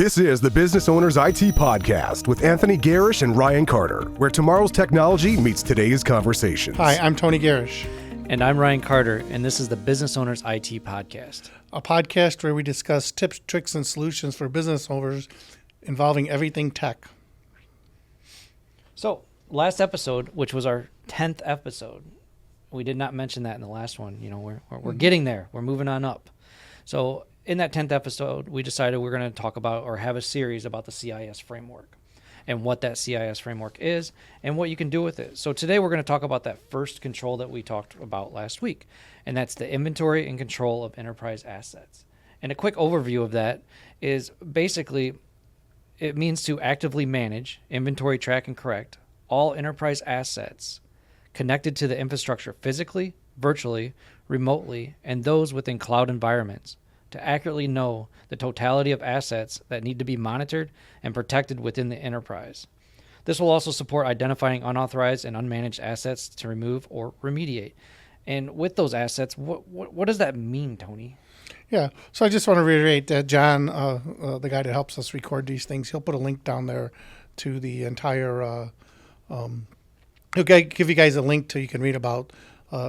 This is the Business Owners IT Podcast with Anthony Garish and Ryan Carter, where tomorrow's technology meets today's conversations. Hi, I'm Tony Garish. And I'm Ryan Carter, and this is the Business Owners IT Podcast. A podcast where we discuss tips, tricks, and solutions for business owners involving everything tech. So, last episode, which was our 10th episode, we did not mention that in the last one. You know, we're getting there. We're moving on up. So, in that 10th episode, we decided we're going to talk about or have a series about the CIS framework and what that CIS framework is and what you can do with it. So today we're going to talk about that first control that we talked about last week, and that's the inventory and control of enterprise assets. And a quick overview of that is basically it means to actively manage, inventory, track, and correct all enterprise assets connected to the infrastructure physically, virtually, remotely, and those within cloud environments, to accurately know the totality of assets that need to be monitored and protected within the enterprise. This will also support identifying unauthorized and unmanaged assets to remove or remediate. And with those assets, what does that mean, Tony? Yeah, so I just want to reiterate that John, the guy that helps us record these things, he'll put a link down there to the entire, he'll give you guys a link to you can read about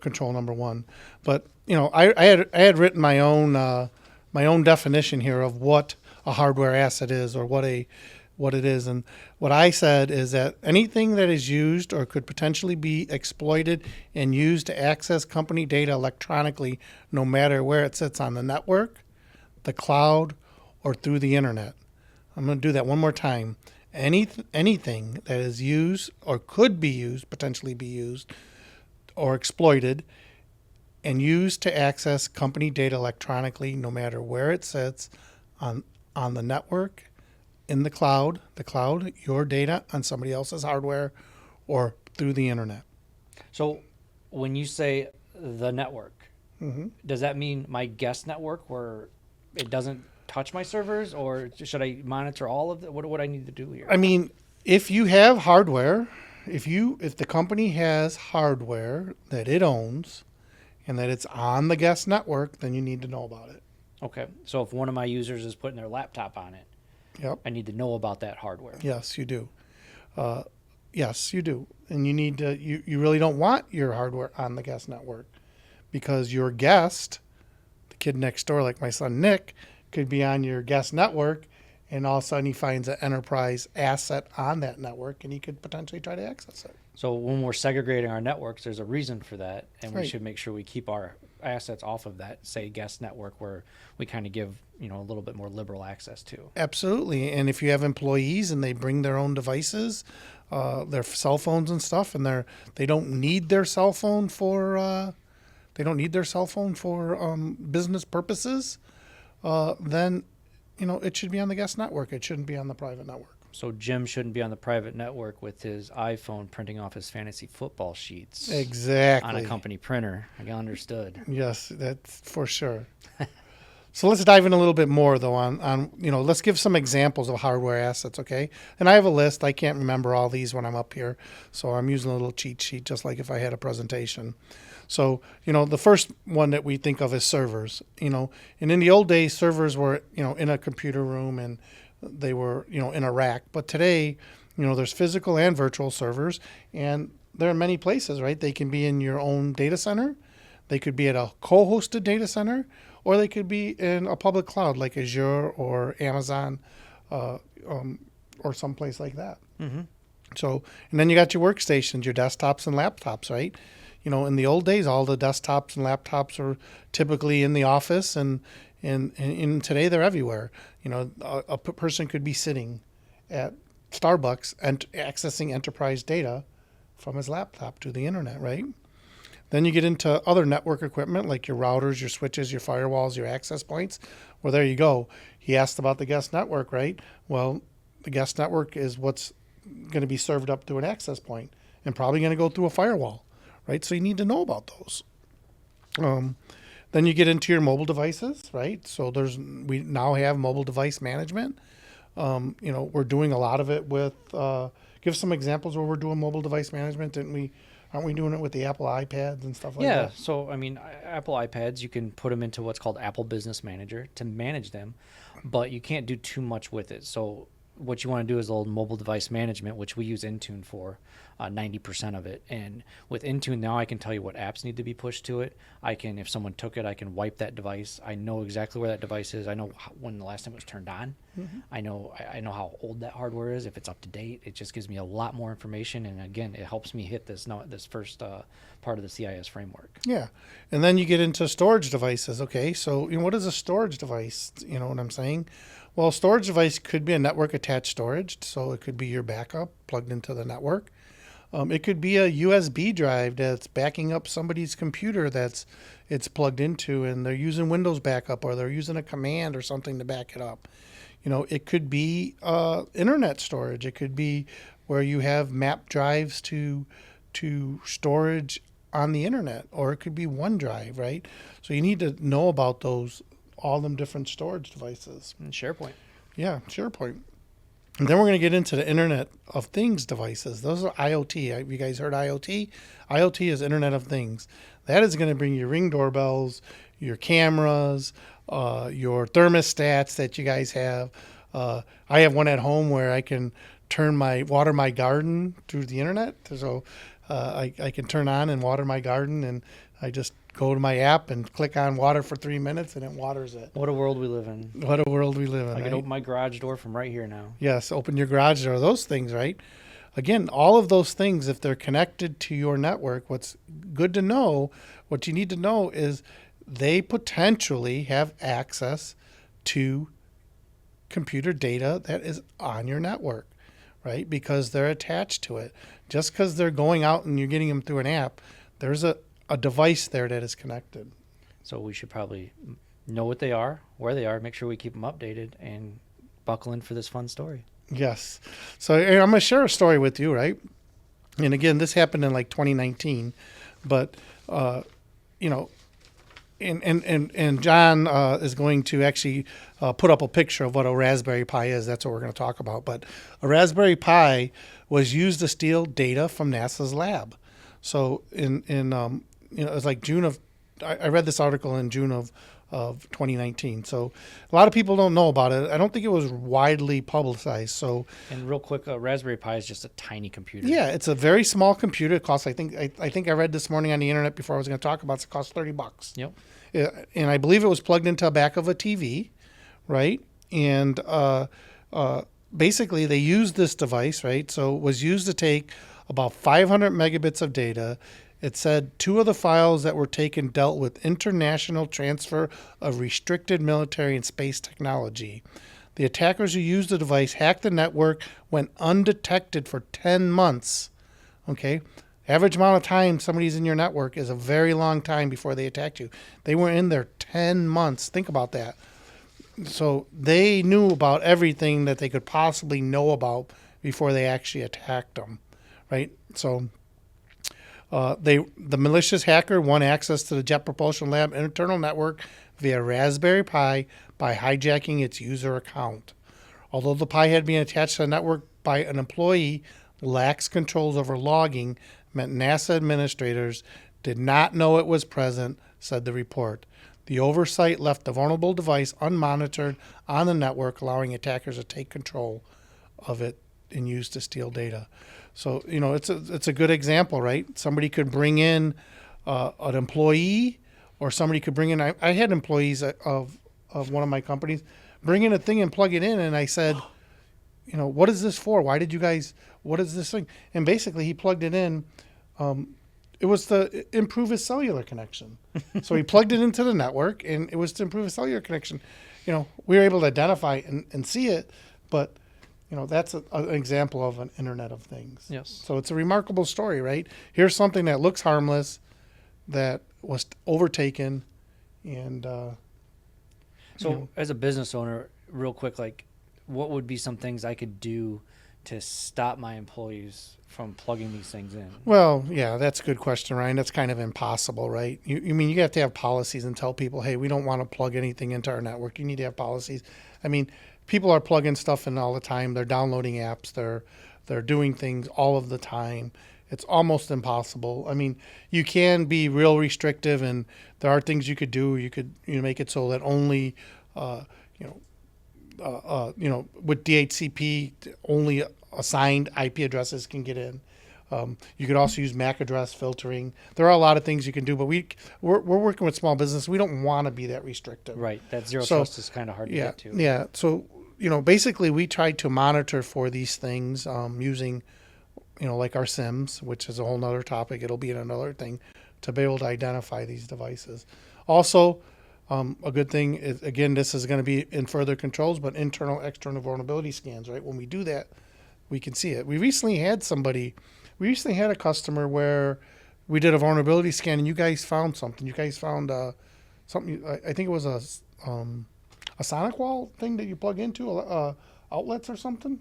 control number one. But, you know, I had written my own definition here of what a hardware asset is or what it is. And what I said is that anything that is used or could potentially be exploited and used to access company data electronically, no matter where it sits on the network, the cloud, or through the internet. I'm going to do that one more time. Anything that is used or could be used, potentially be used, or exploited and used to access company data electronically, no matter where it sits on the network, in the cloud, your data on somebody else's hardware, or through the internet. So when you say the network, does that mean my guest network where it doesn't touch my servers, or should I monitor all of it? What do I need to do here? I mean, if you have hardware, if the company has hardware that it owns and that it's on the guest network, then you need to know about it. Okay. So if one of my users is putting their laptop on it, yep, I need to know about that hardware. Yes, you do. Yes, you do. And you need to, you really don't want your hardware on the guest network, because your guest, the kid next door, like my son Nick, could be on your guest network, and all of a sudden he finds an enterprise asset on that network and he could potentially try to access it. So when we're segregating our networks, there's a reason for that, and Right. we should make sure we keep our assets off of that, say, guest network, where we kind of give, a little bit more liberal access to. Absolutely. And if you have employees and they bring their own devices, their cell phones and stuff, and they don't need their cell phone for business purposes, then it should be on the guest network. It shouldn't be on the private network. So Jim shouldn't be on the private network with his iPhone printing off his fantasy football sheets. Exactly. On a company printer. I understood. Yes, that's for sure. So let's dive in a little bit more, though, on let's give some examples of hardware assets, okay? And I have a list. I can't remember all these when I'm up here, so I'm using a little cheat sheet, just like if I had a presentation. So, the first one that we think of is servers, and in the old days, servers were, in a computer room and they were, in a rack. But today, there's physical and virtual servers, and there are many places, right? They can be in your own data center. They could be at a co-hosted data center, or they could be in a public cloud like Azure or Amazon or someplace like that. Mm-hmm. So, and then you got your workstations, your desktops and laptops, right? In the old days, all the desktops and laptops were typically in the office, and today they're everywhere. A person could be sitting at Starbucks and accessing enterprise data from his laptop to the internet, right? Then you get into other network equipment like your routers, your switches, your firewalls, your access points. Well, there you go. He asked about the guest network, right? Well, the guest network is what's going to be served up through an access point and probably going to go through a firewall, right? So you need to know about those. Then you get into your mobile devices, right? So we now have mobile device management. We're doing a lot of it with, give some examples where we're doing mobile device management, didn't we, Aren't we doing it with the Apple iPads and stuff like Yeah. that? So, I mean, Apple iPads, you can put them into what's called Apple Business Manager to manage them, but you can't do too much with it. So, what you want to do is a little mobile device management, which we use Intune for 90% of it. And with Intune, now I can tell you what apps need to be pushed to it. I can, if someone took it, I can wipe that device. I know exactly where that device is. I know when the last time it was turned on. I know how old that hardware is, if it's up to date. It just gives me a lot more information. And again, it helps me hit this first part of the CIS framework. Yeah. And then you get into storage devices. Okay. So, what is a storage device? You know what I'm saying? Well, a storage device could be a network attached storage. So it could be your backup plugged into the network. It could be a USB drive that's backing up somebody's computer it's plugged into, and they're using Windows backup, or they're using a command or something to back it up. It could be internet storage. It could be where you have map drives to storage on the internet, or it could be OneDrive, right? So you need to know about all them different storage devices. And SharePoint. Yeah, SharePoint. And then we're going to get into the Internet of Things devices. Those are IoT. Have you guys heard IoT? IoT is Internet of Things. That is going to bring your Ring doorbells, your cameras, your thermostats that you guys have. I have one at home where I can water my garden through the internet. So I can turn on and water my garden, and I just go to my app and click on water for 3 minutes, and it waters it. What a world we live in. What a world we live in. I can open my garage door from right here now. Yes, open your garage door. Those things, right? Again, all of those things, if they're connected to your network, what's good to know, what you need to know is they potentially have access to computer data that is on your network, right? Because they're attached to it. Just because they're going out and you're getting them through an app, there's a device there that is connected. So we should probably know what they are, where they are, make sure we keep them updated, and buckle in for this fun story. Yes. So I'm going to share a story with you, right? And again, this happened in like 2019, but and John is going to actually put up a picture of what a Raspberry Pi is. That's what we're going to talk about. But a Raspberry Pi was used to steal data from NASA's lab. So it was like I read this article in June of 2019. So a lot of people don't know about it. I don't think it was widely publicized. So, and real quick, a Raspberry Pi is just a tiny computer. Yeah, it's a very small computer. It costs, I think I read this morning on the internet before I was going to talk about it, it costs $30. Yep. And I believe it was plugged into the back of a TV, right? And basically they used this device, right? So it was used to take about 500 megabits of data. It said 2 of the files that were taken dealt with international transfer of restricted military and space technology. The attackers who used the device hacked the network, went undetected for 10 months. Okay? Average amount of time somebody's in your network is a very long time before they attacked you. They were in there 10 months. Think about that. So they knew about everything that they could possibly know about before they actually attacked them, right? So the malicious hacker won access to the Jet Propulsion Lab internal network via Raspberry Pi by hijacking its user account. Although the Pi had been attached to the network by an employee, lax controls over logging meant NASA administrators did not know it was present, said the report. The oversight left the vulnerable device unmonitored on the network, allowing attackers to take control of it and use to steal data. So, it's a good example, right? Somebody could bring in an employee, or somebody could bring in, I had employees of one of my companies bring in a thing and plug it in. And I said, what is this for? What is this thing? And basically he plugged it in. It was to improve his cellular connection. So he plugged it into the network, and it was to improve his cellular connection. We were able to identify and see it, but that's an example of an Internet of Things. Yes. So it's a remarkable story, right? Here's something that looks harmless that was overtaken. And as a business owner, real quick, like, what would be some things I could do to stop my employees from plugging these things in? Well, yeah, that's a good question, Ryan. That's kind of impossible, right? You have to have policies and tell people, hey, we don't want to plug anything into our network. You need to have policies. I mean, people are plugging stuff in all the time. They're downloading apps. They're doing things all of the time. it's almost impossible. I mean, you can be real restrictive, and there are things you could do. You could make it so that only with DHCP only assigned IP addresses can get in. You could also use MAC address filtering. There are a lot of things you can do, but we're working with small business. We don't want to be that restrictive. Right. That zero trust is kind of hard to get to. Yeah. So, basically we try to monitor for these things using, like our SIMs, which is a whole nother topic. It'll be in another thing to be able to identify these devices. Also, a good thing is, again, this is going to be in further controls, but internal, external vulnerability scans, right? When we do that, we can see it. We recently had a customer where we did a vulnerability scan, and you guys found something. You guys found something. I think it was a sonic wall thing that you plug into outlets or something.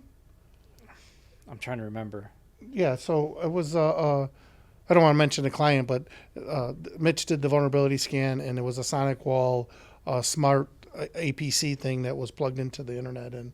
I'm trying to remember. Yeah, so it was. I don't want to mention the client, but Mitch did the vulnerability scan, and it was a sonic wall smart APC thing that was plugged into the internet, and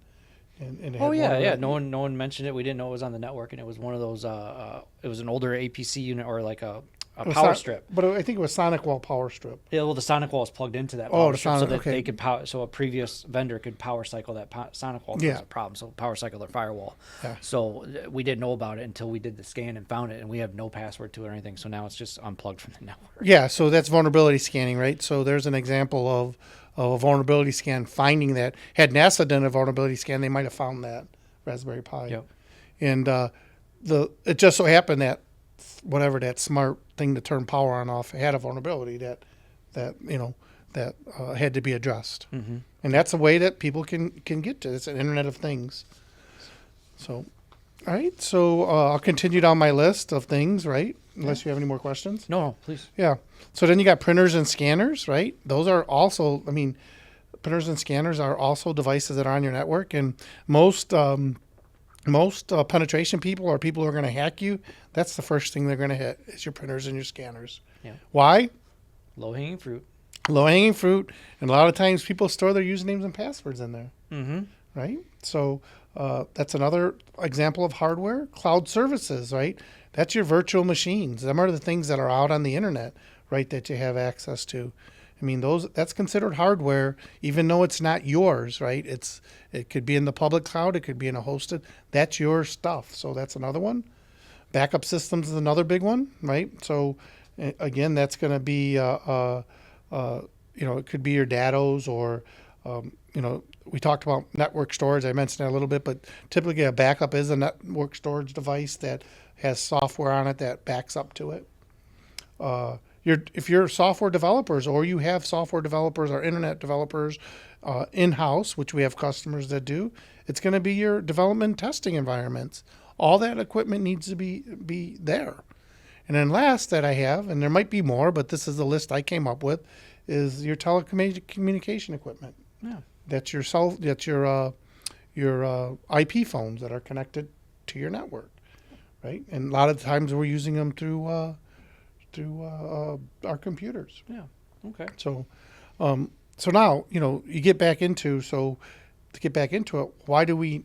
it had yeah. No one mentioned it. We didn't know it was on the network, and it was one of those. It was an older APC unit or like a power strip. But I think it was sonic wall power strip. Yeah, well, the sonic wall is plugged into that power strip so that they could power. So a previous vendor could power cycle that sonic wall. Yeah. Was a problem. So power cycle their firewall. Yeah. So we didn't know about it until we did the scan and found it, and we have no password to it or anything. So now it's just unplugged from the network. Yeah. So that's vulnerability scanning, right? So there's an example of a vulnerability scan finding that. Had NASA done a vulnerability scan, they might have found that Raspberry Pi. Yep. And it just so happened that whatever that smart thing to turn power on off had a vulnerability that had to be addressed. Mm-hmm. And that's a way that people can get to. It's an Internet of Things. So, all right. So I'll continue down my list of things, right? Unless you have any more questions. No, please. Yeah. So then you got printers and scanners, right? Those are also, printers and scanners are also devices that are on your network, and most penetration people or people who are going to hack you, that's the first thing they're going to hit is your printers and your scanners. Yeah. Why? Low-hanging fruit. Low-hanging fruit. And a lot of times people store their usernames and passwords in there. Mm-hmm. Right? So that's another example of hardware. Cloud services, right? That's your virtual machines. Them are the things that are out on the internet, right, that you have access to. That's considered hardware, even though it's not yours, right? It could be in the public cloud, it could be in a hosted. That's your stuff. So that's another one. Backup systems is another big one, right? So again, that's going to be, it could be your datos or, we talked about network storage. I mentioned that a little bit, but typically a backup is a network storage device that has software on it that backs up to it. If you're software developers or you have software developers or internet developers in-house, which we have customers that do, it's going to be your development testing environments. All that equipment needs to be there. And then last that I have, and there might be more, but this is the list I came up with, is your telecommunication equipment. Yeah. That's your IP phones that are connected to your network, right? And a lot of times we're using them through our computers. Yeah. Okay. So now you get back into it. Why do we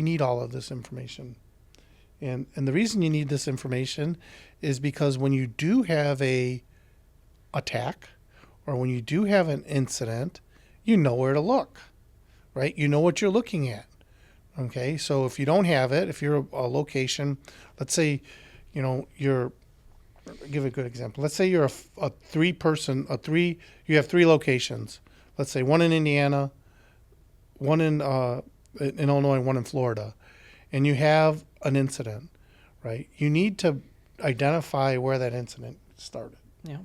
need all of this information? And the reason you need this information is because when you do have a attack or when you do have an incident, you know where to look, right? You know what you're looking at. Okay. So if you don't have it, if you're a location, let's say, I'll give a good example. Let's say you're you have three locations. Let's say one in Indiana, one in Illinois, one in Florida, and you have an incident, right? You need to identify where that incident started. Yeah.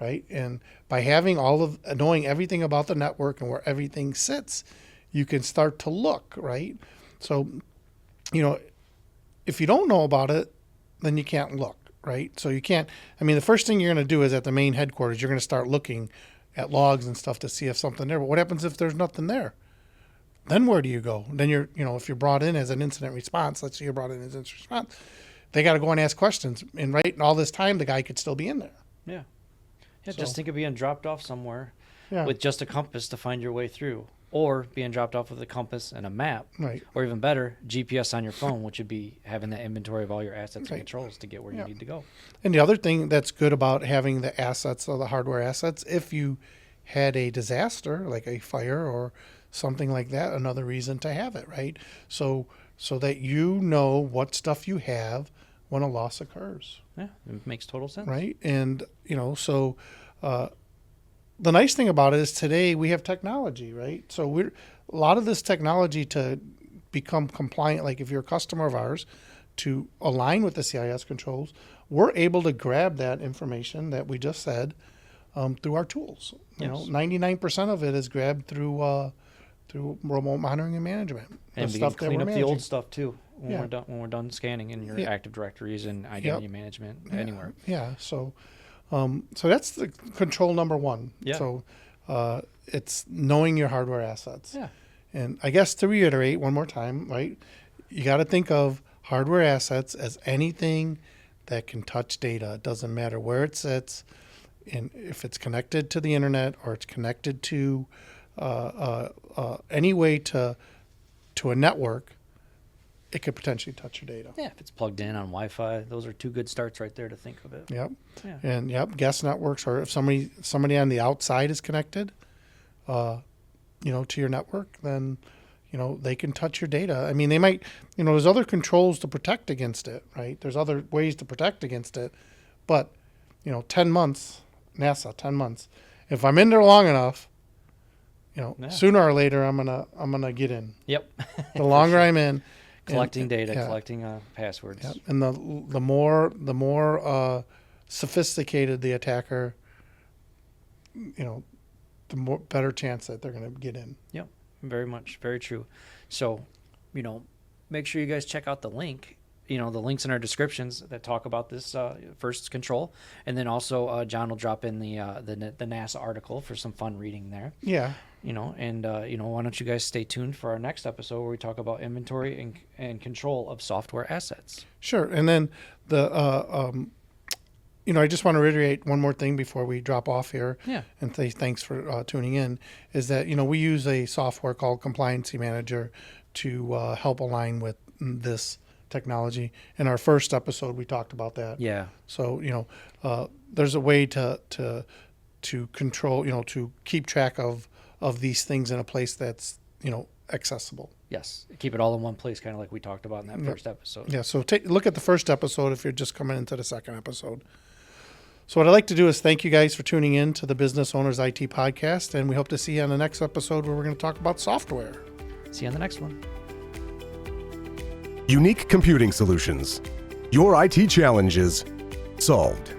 Right? And by knowing everything about the network and where everything sits, you can start to look, right? So, if you don't know about it, then you can't look. Right? So you can't, the first thing you're going to do is at the main headquarters, you're going to start looking at logs and stuff to see if something there. But what happens if there's nothing there? Then where do you go? Then if you're brought in as an incident response, let's say you're brought in as an incident response, they got to go and ask questions. And in all this time, the guy could still be in there. Yeah. Yeah. So, just think of being dropped off somewhere with just a compass to find your way through. or being dropped off with a compass and a map, Right. or even better, GPS on your phone, which would be having that inventory of all your assets Right. and controls to get where you need to go. And the other thing that's good about having the assets or the hardware assets, if you had a disaster like a fire or something like that, another reason to have it, right? So that you know what stuff you have when a loss occurs, Yeah, it makes total sense. right? And so the nice thing about it is today we have technology, right? So a lot of this technology to become compliant, like if you're a customer of ours, to align with the CIS controls, we're able to grab that information that we just said through our tools. You know, 99% of it is grabbed through remote monitoring and management. And we can clean up the old stuff too when we're done scanning in your Active Directories and identity management anywhere. Yeah. So that's the control number one. Yeah. So it's knowing your hardware assets. Yeah. And I guess to reiterate one more time, right? You got to think of hardware assets as anything that can touch data. It doesn't matter where it sits, and if it's connected to the internet or it's connected to any way to a network, it could potentially touch your data. Yeah, if it's plugged in on Wi-Fi, those are two good starts right there to think of it. Yep. Yeah. And guest networks, or if somebody on the outside is connected, to your network, then they can touch your data. I mean, they might, there's other controls to protect against it, right? There's other ways to protect against it, but 10 months, NASA, 10 months. If I'm in there long enough, sooner or later I'm gonna get in. Yep. The longer I'm in, collecting data, collecting passwords. Yep. And the more sophisticated the attacker, the more better chance that they're going to get in. Yep. Very much. Very true. So, make sure you guys check out the link. The links in our descriptions that talk about this first control, and then also John will drop in the NASA article for some fun reading there. Yeah. Why don't you guys stay tuned for our next episode where we talk about inventory and control of software assets. Sure. And then I just want to reiterate one more thing before we drop off here. Yeah. And say thanks for tuning in. Is that we use a software called Compliancy Manager to help align with this technology. In our first episode, we talked about that. Yeah. So there's a way to control, to keep track of these things in a place that's accessible. Yes. Keep it all in one place, kind of like we talked about in that first episode. Yeah. So look at the first episode if you're just coming into the second episode. So what I'd like to do is thank you guys for tuning in to the Business Owners IT Podcast, and we hope to see you on the next episode where we're going to talk about software. See you on the next one. Unique computing solutions. Your IT challenges solved.